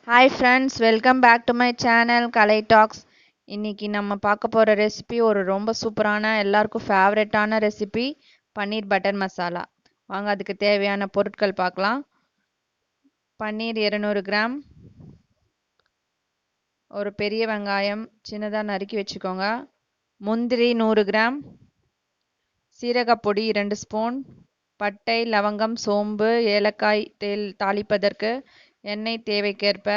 Hi friends, welcome back to my channel Kalai Talks. இன்னைக்கு நம்ம பார்க்க போற ரெசிபி ஒரு ரொம்ப சூப்பரான எல்லாருக்கும் ஃபேவரட்டான ரெசிபி பன்னீர் பட்டர் மசாலா. வாங்க அதுக்கு தேவையான பொருட்கள் பார்க்கலாம். பன்னீர் 200 கிராம், ஒரு பெரிய வெங்காயம் சின்னதாக நறுக்கி வச்சுக்கோங்க. முந்திரி 100 கிராம், சீரகப்பொடி 2 ஸ்பூன், பட்டை லவங்கம் சோம்பு ஏலக்காய் தாளிப்பதற்கு, எண்ணெய் தேவைக்கேற்ப,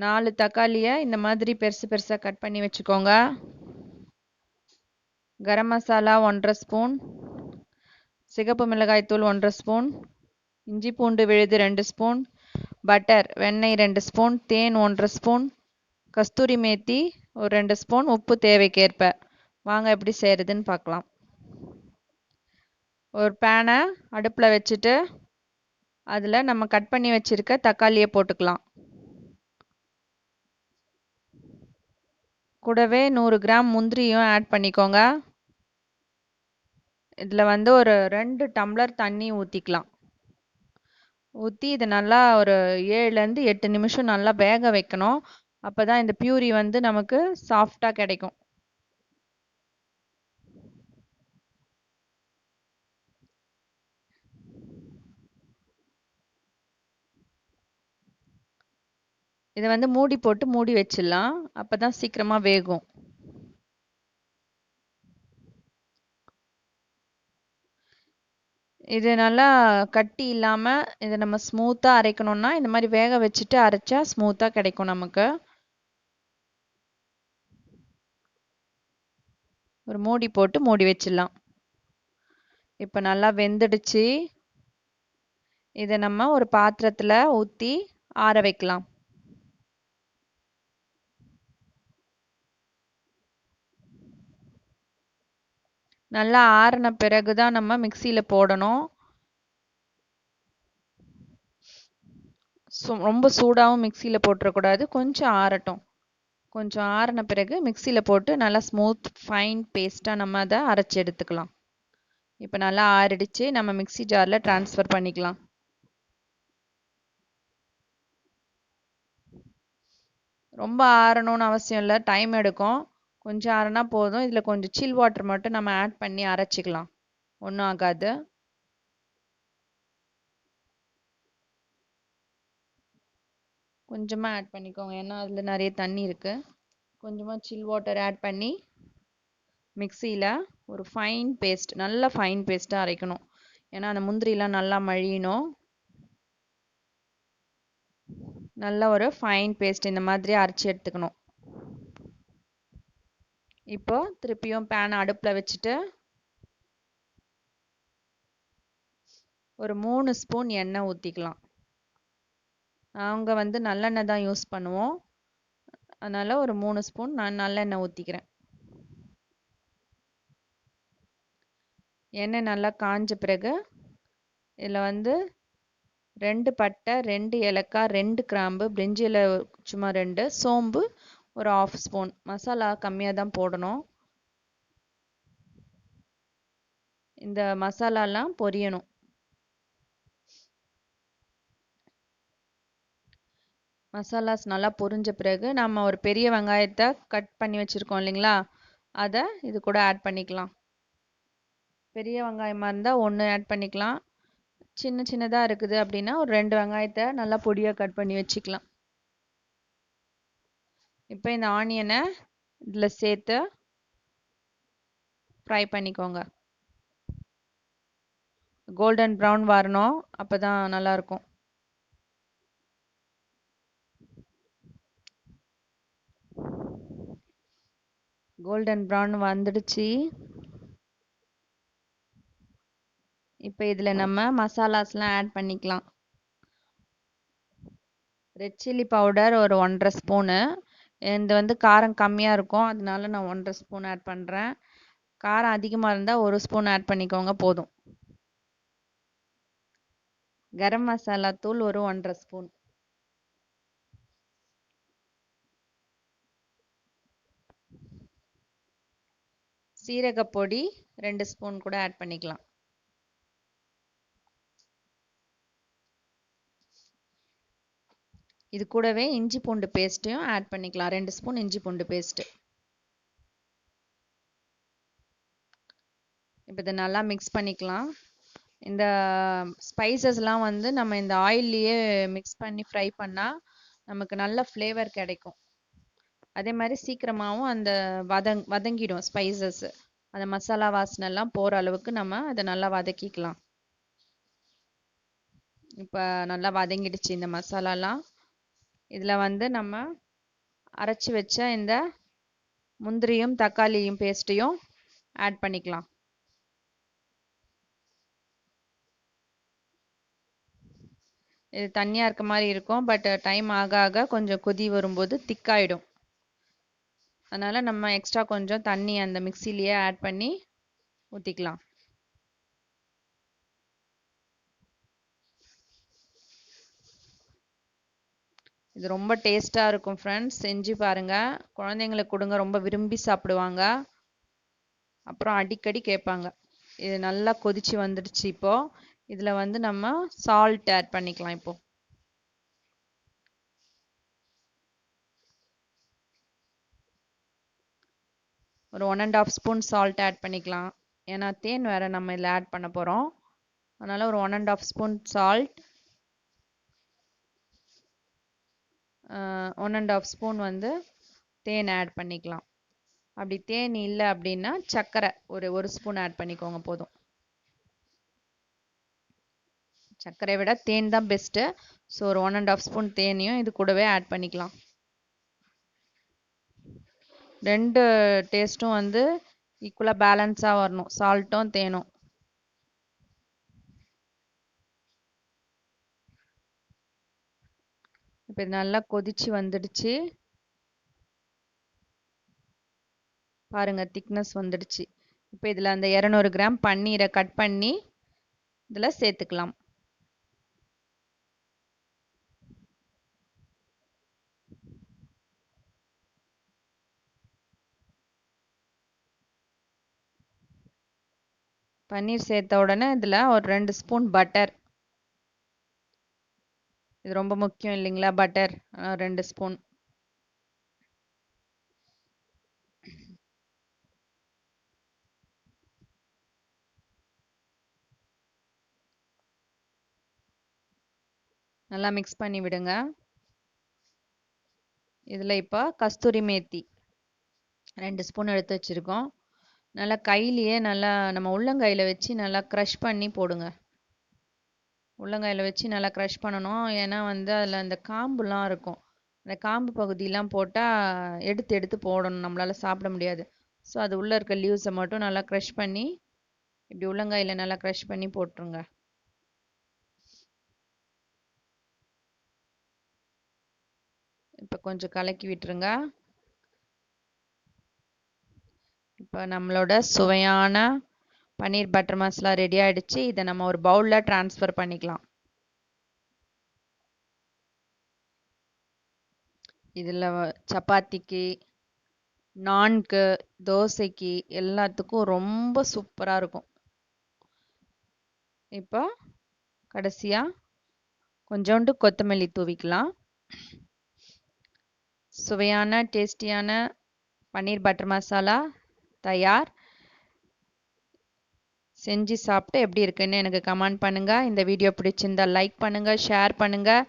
4 தக்காளியை இந்த மாதிரி பெருசு பெருசாக கட் பண்ணி வச்சுக்கோங்க. கரம் மசாலா 1.5 ஸ்பூன், சிகப்பு மிளகாய் தூள் 1.5 ஸ்பூன், இஞ்சி பூண்டு விழுது 2 ஸ்பூன், பட்டர் வெண்ணெய் 2 ஸ்பூன், தேன் 1.5 ஸ்பூன், கஸ்தூரி மேத்தி ஒரு 2 ஸ்பூன், உப்பு தேவைக்கேற்ப. வாங்க எப்படி செய்கிறதுன்னு பார்க்கலாம். ஒரு பேனை அடுப்பில் வச்சுட்டு அதில் நம்ம கட் பண்ணி வச்சுருக்க தக்காளியை போட்டுக்கலாம். கூடவே 100 கிராம் முந்திரியும் ஆட் பண்ணிக்கோங்க. இதில் ஒரு 2 டம்ளர் தண்ணி ஊற்றிக்கலாம். ஊற்றி இதை நல்லா ஒரு 7லேருந்து 8 நிமிஷம் நல்லா வேக வைக்கணும். அப்போ தான் இந்த பியூரி நமக்கு சாஃப்டாக கிடைக்கும். இதை மூடி போட்டு மூடி வச்சிடலாம். அப்போ தான் சீக்கிரமாக வேகும். இது நல்லா கட்டி இல்லாமல் இதை நம்ம ஸ்மூத்தாக அரைக்கணும்னா இந்த மாதிரி வேக வச்சுட்டு அரைச்சா ஸ்மூத்தாக கிடைக்கும் நமக்கு. ஒரு மூடி போட்டு மூடி வச்சிடலாம். இப்போ நல்லா வெந்துடுச்சு. இதை நம்ம ஒரு பாத்திரத்தில் ஊற்றி ஆற வைக்கலாம். நல்லா ஆறின பிறகு தான் நம்ம மிக்சியில் போடணும். ரொம்ப சூடாகவும் மிக்சியில் போட்டுறக்கூடாது. கொஞ்சம் ஆறட்டும். கொஞ்சம் ஆறின பிறகு மிக்சியில் போட்டு நல்லா ஸ்மூத் ஃபைன் பேஸ்ட்டாக நம்ம அதை அரைச்சி எடுத்துக்கலாம். இப்போ நல்லா ஆறிடுச்சு. நம்ம மிக்சி ஜாரில் ட்ரான்ஸ்ஃபர் பண்ணிக்கலாம். ரொம்ப ஆறணும்னு அவசியம் இல்லை, டைம் எடுக்கும். கொஞ்சம் ஆறினா போதும். இதில் கொஞ்சம் சில் வாட்டர் மட்டும் நம்ம ஆட் பண்ணி அரைச்சிக்கலாம். ஒன்றும் ஆகாது. கொஞ்சமாக ஆட் பண்ணிக்கோங்க, ஏன்னா அதில் நிறைய தண்ணி இருக்குது. கொஞ்சமாக சில் வாட்டர் ஆட் பண்ணி மிக்சியில் ஒரு ஃபைன் பேஸ்ட், நல்ல ஃபைன் பேஸ்ட்டாக அரைக்கணும். ஏன்னா அந்த முந்திரிலாம் நல்லா மழியணும். நல்ல ஒரு ஃபைன் பேஸ்ட் இந்த மாதிரி அரைச்சி எடுத்துக்கணும். இப்போ திருப்பியும் பேனை அடுப்பில் வச்சுட்டு ஒரு 3 ஸ்பூன் எண்ணெய் ஊற்றிக்கலாம். நாங்கள் நல்லெண்ணெய் தான் யூஸ் பண்ணுவோம். அதனால் ஒரு 3 ஸ்பூன் நான் நல்லெண்ணெய் ஊற்றிக்கிறேன். எண்ணெய் நல்லா காஞ்ச பிறகு இதில் 2 பட்டை, 2 ஏலக்காய், 2 கிராம்பு, பிரிஞ்சி இலை சும்மா 2, சோம்பு ஒரு 1/2 ஸ்பூன். மசாலா கம்மியாக தான் போடணும். இந்த மசாலாலாம் பொரியணும். மசாலாஸ் நல்லா பொரிஞ்ச பிறகு நம்ம ஒரு பெரிய வெங்காயத்தை கட் பண்ணி வச்சுருக்கோம் இல்லைங்களா, அதை இது கூட ஆட் பண்ணிக்கலாம். பெரிய வெங்காயமாக இருந்தால் 1 ஆட் பண்ணிக்கலாம். சின்ன சின்னதாக இருக்குது அப்படின்னா ஒரு 2 வெங்காயத்தை நல்லா பொடியாக கட் பண்ணி வச்சுக்கலாம். இப்போ இந்த ஆனியனை இதில் சேர்த்து ஃப்ரை பண்ணிக்கோங்க. கோல்டன் ப்ரௌன் வரணும், அப்போ தான் நல்லாயிருக்கும். கோல்டன் ப்ரௌன் வந்துடுச்சு. இப்போ இதில் நம்ம மசாலாஸ்லாம் ஆட் பண்ணிக்கலாம். ரெட் சில்லி பவுடர் ஒரு 1.5 ஸ்பூனு. இது காரம் கம்மியாக இருக்கும், அதனால நான் 1.5 ஸ்பூன் ஆட் பண்ணுறேன். காரம் அதிகமாக இருந்தால் 1 ஸ்பூன் ஆட் பண்ணிக்கோங்க போதும். கரம் மசாலா தூள் ஒரு 1.5 ஸ்பூன். சீரகப்பொடி 2 ஸ்பூன் கூட ஆட் பண்ணிக்கலாம். இது கூடவே இஞ்சி பூண்டு பேஸ்ட்டையும் ஆட் பண்ணிக்கலாம். 2 ஸ்பூன் இஞ்சி பூண்டு பேஸ்ட்டு. இப்போ இதை நல்லா மிக்ஸ் பண்ணிக்கலாம். இந்த ஸ்பைசஸ்லாம் வந்து நம்ம இந்த ஆயில்லையே மிக்ஸ் பண்ணி ஃப்ரை பண்ணால் நமக்கு நல்ல ஃப்ளேவர் கிடைக்கும். அதே மாதிரி சீக்கிரமாகவும் அந்த வதங்கிடும் ஸ்பைசஸ். அந்த மசாலா வாசனைலாம் போகிற அளவுக்கு நம்ம அதை நல்லா வதக்கிக்கலாம். இப்போ நல்லா வதங்கிடுச்சு இந்த மசாலாலாம். இதில் வந்து நம்ம அரைச்சி வச்ச இந்த முந்திரியும் தக்காளியும் பேஸ்ட்டையும் ஆட் பண்ணிக்கலாம். இது தண்ணியாக இருக்க மாதிரி இருக்கும், பட் டைம் ஆக ஆக கொஞ்சம் கொதி வரும்போது திக்காயிடும். அதனால் நம்ம எக்ஸ்ட்ரா கொஞ்சம் தண்ணி அந்த மிக்சிலேயே ஆட் பண்ணி ஊற்றிக்கலாம். இது ரொம்ப டேஸ்ட்டாக இருக்கும் ஃப்ரெண்ட்ஸ், செஞ்சு பாருங்கள். குழந்தைங்களுக்கு கொடுங்க, ரொம்ப விரும்பி சாப்பிடுவாங்க. அப்புறம் அடிக்கடி கேட்பாங்க. இது நல்லா கொதிச்சு வந்துடுச்சு. இப்போது இதில் வந்து நம்ம சால்ட் ஆட் பண்ணிக்கலாம். இப்போது ஒரு 1½ ஸ்பூன் சால்ட் ஆட் பண்ணிக்கலாம். ஏன்னா தேன் வேறு நம்ம இதில் ஆட் பண்ண போகிறோம். அதனால் ஒரு 1½ ஸ்பூன் சால்ட், 1½ ஸ்பூன் வந்து தேன் ஆட் பண்ணிக்கலாம். அப்படி தேன் இல்லை அப்படின்னா சர்க்கரை ஒரு ஸ்பூன் ஆட் பண்ணிக்கோங்க போதும். சர்க்கரை விட தேன் தான் பெஸ்ட்டு. ஸோ ஒரு 1½ ஸ்பூன் தேனையும் இது கூடவே ஆட் பண்ணிக்கலாம். 2 டேஸ்ட்டும் வந்து ஈக்குவலாக பேலன்ஸாக வரணும், சால்ட்டும் தேனும். இப்போ இது நல்லா கொதிச்சு வந்துடுச்சு. பாருங்கள், திக்னஸ் வந்துடுச்சு. இப்போ இதில் அந்த 200 கிராம் பன்னீரை கட் பண்ணி இதில் சேர்த்துக்கலாம். பன்னீர் சேர்த்த உடனே இதில் ஒரு 2 ஸ்பூன் பட்டர். இது ரொம்ப முக்கியம் இல்லைங்களா, பட்டர். 2 ஸ்பூன். நல்லா மிக்ஸ் பண்ணி விடுங்க. இதில் இப்போ கஸ்தூரி மேத்தி 2 ஸ்பூன் எடுத்து வச்சுருக்கோம். நல்லா கையிலேயே நல்லா நம்ம உள்ளங்கையில் வச்சு நல்லா க்ரஷ் பண்ணி போடுங்க. உள்ளங்கையில் வச்சு நல்லா க்ரஷ் பண்ணணும். ஏன்னா வந்து அதில் அந்த காம்புலாம் இருக்கும். அந்த காம்பு பகுதியெலாம் போட்டால் எடுத்து எடுத்து போடணும், நம்மளால் சாப்பிட முடியாது. ஸோ அது உள்ளே இருக்க லீவ்ஸை மட்டும் நல்லா க்ரஷ் பண்ணி இப்படி உள்ளங்கையில் நல்லா க்ரஷ் பண்ணி போட்டுருங்க. இப்போ கொஞ்சம் கலக்கி விட்டுருங்க. இப்போ நம்மளோட சுவையான பன்னீர் பட்டர் மசாலா ரெடி ஆகிடுச்சு. இதை நம்ம ஒரு பவுலில் ட்ரான்ஸ்ஃபர் பண்ணிக்கலாம். இதில் சப்பாத்திக்கு, நான்கு, தோசைக்கு எல்லாத்துக்கும் ரொம்ப சூப்பராக இருக்கும். இப்போ கடைசியாக கொஞ்சோண்டு கொத்தமல்லி தூவிக்கலாம். சுவையான டேஸ்டியான பன்னீர் பட்டர் மசாலா தயார். செஞ்சு சாப்பிட்டு எப்படி இருக்குன்னு எனக்கு கமெண்ட் பண்ணுங்கள். இந்த வீடியோ பிடிச்சிருந்தா லைக் பண்ணுங்கள், ஷேர் பண்ணுங்கள்.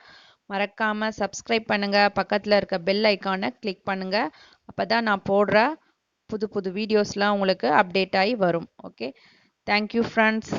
மறக்காமல் சப்ஸ்கிரைப் பண்ணுங்கள். பக்கத்தில் இருக்க பெல் ஐக்கானை கிளிக் பண்ணுங்கள். அப்போ தான் நான் போடுற புது புது வீடியோஸ்லாம் உங்களுக்கு அப்டேட் ஆகி வரும். Okay, thank you friends.